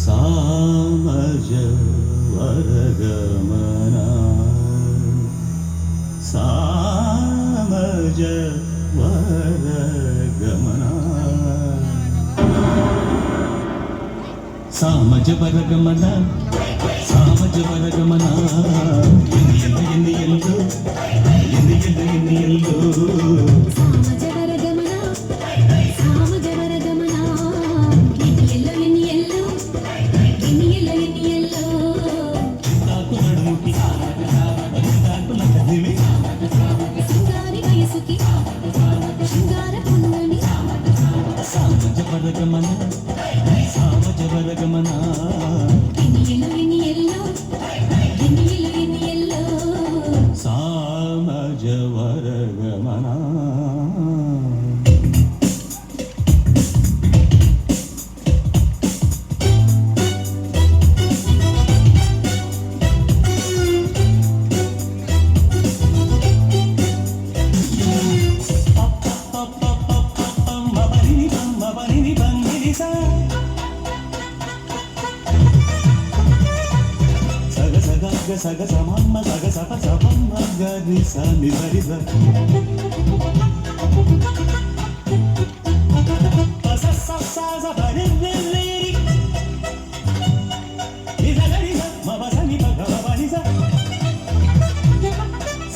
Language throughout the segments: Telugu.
సామజ వరగమన సామజ వరగమన సామజ వరగమన సామజ వరగమన ఎన్ని ఎల్లు సామజ వరగమన సామజ వరగమన సామజ వరగమన సగ సమమ్మ సగ సప సపమ్మ గరి సని సరి స స స స స బరి రి రి రి గరి స మ బ స ని ప గ మ బ ని స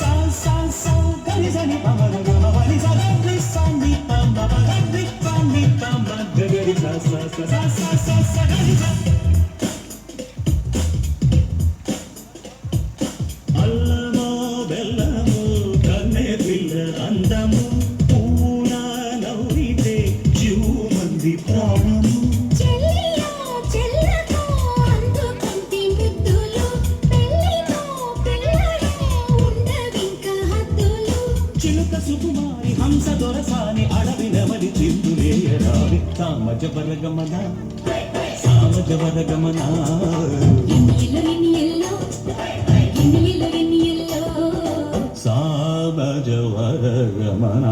స స స గరి స ని ప మ గ మ బ ని స గరి స ని ప మ బ గరి స ని ప మ గరి స స స స స స గరి స సుకుమారి హంస దొరసాని అడవి నమలి చిందులేయరావి సామజ వరగమన సామజ వరగమన సామజ వరగమన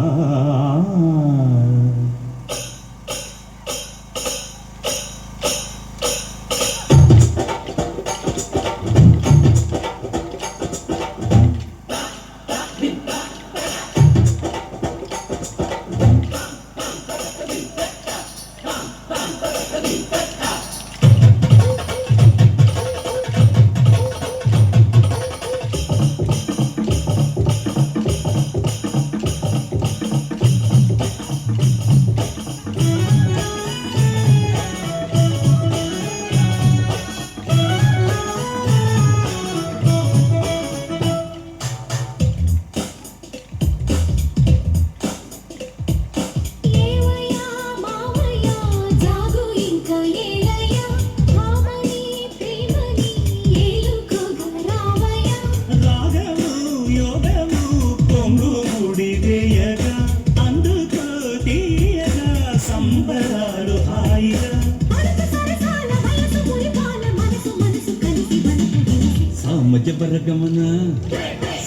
సామజ వరగమన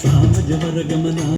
సామజ వరగమన